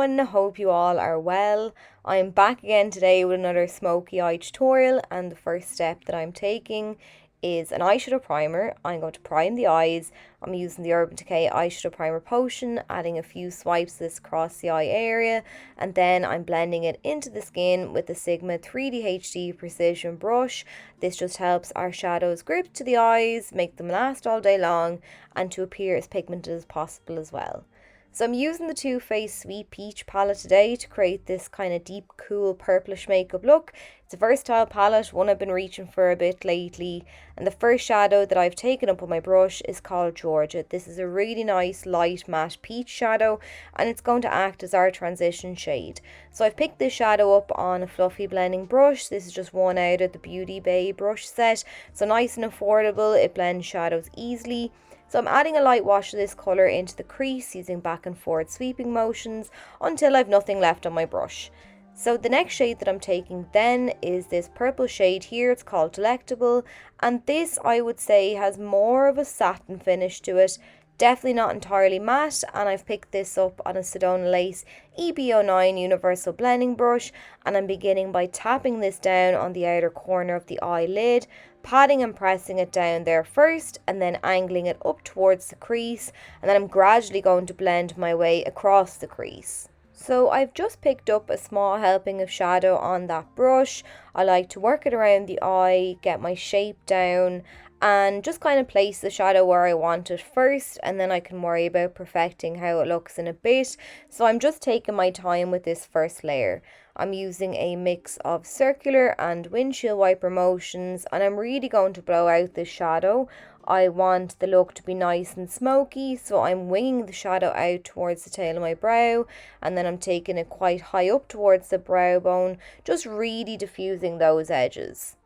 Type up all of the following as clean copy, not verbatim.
everyone, hope you all are well. I'm back again today with another Smokey eye tutorial, and the first step that I'm taking is an eyeshadow primer. I'm going to prime the eyes. I'm using the Urban Decay eyeshadow primer potion, adding a few swipes of this across the eye area, and then I'm blending it into the skin with the Sigma 3D HD precision brush. This just helps our shadows grip to the eyes, make them last all day long, and to appear as pigmented as possible as well. So I'm using the Too Faced Sweet Peach palette today to create this kind of deep, cool, purplish makeup look. It's a versatile palette, one I've been reaching for a bit lately. And the first shadow that I've taken up with my brush is called Georgia. This is a really nice, light, matte peach shadow, and it's going to act as our transition shade. So I've picked this shadow up on a fluffy blending brush. This is just one out of the Beauty Bay brush set. So nice and affordable, it blends shadows easily. So I'm adding a light wash of this colour into the crease using back and forward sweeping motions until I've nothing left on my brush. So the next shade that I'm taking then is this purple shade here. It's called Delectable, and this I would say has more of a satin finish to it. Definitely not entirely matte, and I've picked this up on a Sedona Lace EB09 Universal Blending Brush, and I'm beginning by tapping this down on the outer corner of the eyelid, patting and pressing it down there first, and then angling it up towards the crease, and then I'm gradually going to blend my way across the crease. So I've just picked up a small helping of shadow on that brush. I like to work it around the eye, get my shape down, and just kind of place the shadow where I want it first, and then I can worry about perfecting how it looks in a bit. So I'm just taking my time with this first layer. I'm using a mix of circular and windshield wiper motions, and I'm really going to blow out this shadow. I want the look to be nice and smoky, so I'm winging the shadow out towards the tail of my brow, and then I'm taking it quite high up towards the brow bone, just really diffusing those edges.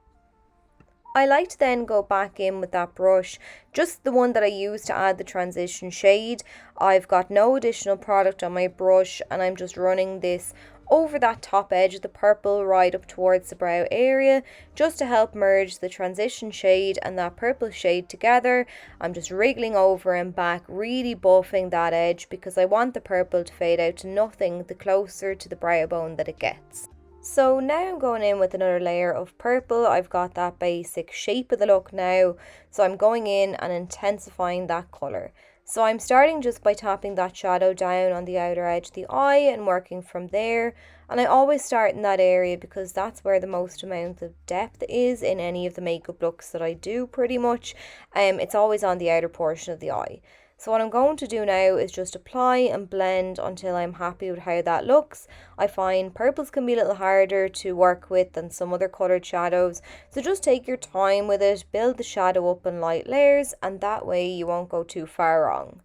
I like to then go back in with that brush, just the one that I used to add the transition shade. I've got no additional product on my brush, and I'm just running this over that top edge of the purple right up towards the brow area, just to help merge the transition shade and that purple shade together. I'm just wriggling over and back, really buffing that edge because I want the purple to fade out to nothing the closer to the brow bone that it gets. So now I'm going in with another layer of purple. I've got that basic shape of the look now, so I'm going in and intensifying that colour. So I'm starting just by tapping that shadow down on the outer edge of the eye and working from there. And I always start in that area because that's where the most amount of depth is in any of the makeup looks that I do pretty much. It's always on the outer portion of the eye. So what I'm going to do now is just apply and blend until I'm happy with how that looks. I find purples can be a little harder to work with than some other coloured shadows, so just take your time with it, build the shadow up in light layers, and that way you won't go too far wrong.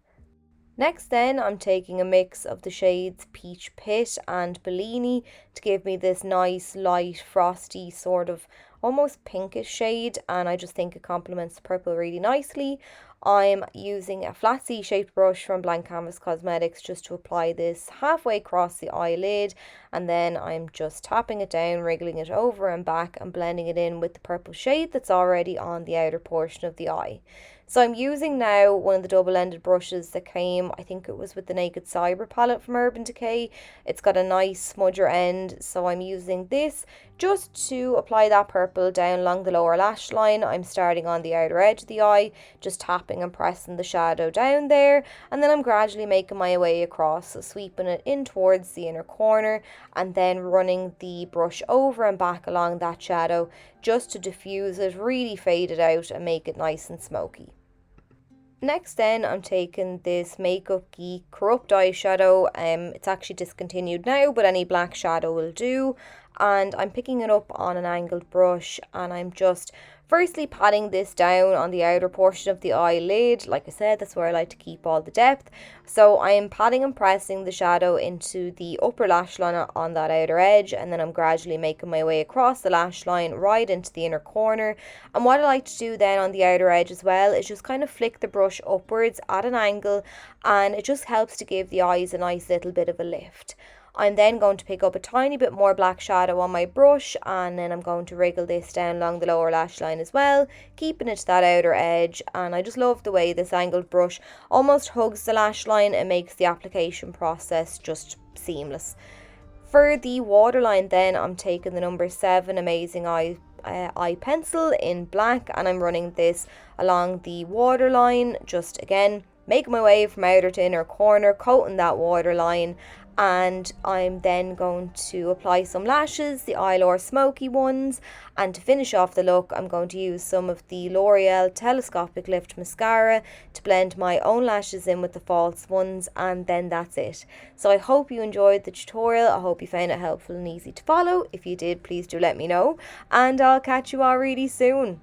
Next then, I'm taking a mix of the shades Peach Pit and Bellini to give me this nice, light, frosty, sort of almost pinkish shade, and I just think it complements the purple really nicely. I'm using a flat C-shaped brush from Blank Canvas Cosmetics just to apply this halfway across the eyelid, and then I'm just tapping it down, wriggling it over and back, and blending it in with the purple shade that's already on the outer portion of the eye. So I'm using now one of the double-ended brushes that came, I think it was with the Naked Cyber palette from Urban Decay. It's got a nice smudger end, so I'm using this just to apply that purple down along the lower lash line. I'm starting on the outer edge of the eye, just tapping and pressing the shadow down there, and then I'm gradually making my way across, so sweeping it in towards the inner corner, and then running the brush over and back along that shadow just to diffuse it, really fade it out and make it nice and smoky. Next then, I'm taking this Makeup Geek Corrupt eyeshadow. It's actually discontinued now, but any black shadow will do. And I'm picking it up on an angled brush, and I'm just firstly patting this down on the outer portion of the eyelid. Like I said, that's where I like to keep all the depth. So I am patting and pressing the shadow into the upper lash line on that outer edge, and then I'm gradually making my way across the lash line right into the inner corner. And what I like to do then on the outer edge as well is just kind of flick the brush upwards at an angle, and it just helps to give the eyes a nice little bit of a lift. I'm then going to pick up a tiny bit more black shadow on my brush, and then I'm going to wriggle this down along the lower lash line as well, keeping it to that outer edge. And I just love the way this angled brush almost hugs the lash line and makes the application process just seamless. For the waterline then, I'm taking the number 7 Amazing Eye pencil in black, and I'm running this along the waterline, just again making my way from outer to inner corner, coating that waterline. And I'm then going to apply some lashes, the Eimear Smokey ones, and to finish off the look I'm going to use some of the L'Oreal Telescopic Lift Mascara to blend my own lashes in with the false ones, and then that's it. So I hope you enjoyed the tutorial. I hope you found it helpful and easy to follow. If you did, please do let me know, and I'll catch you all really soon.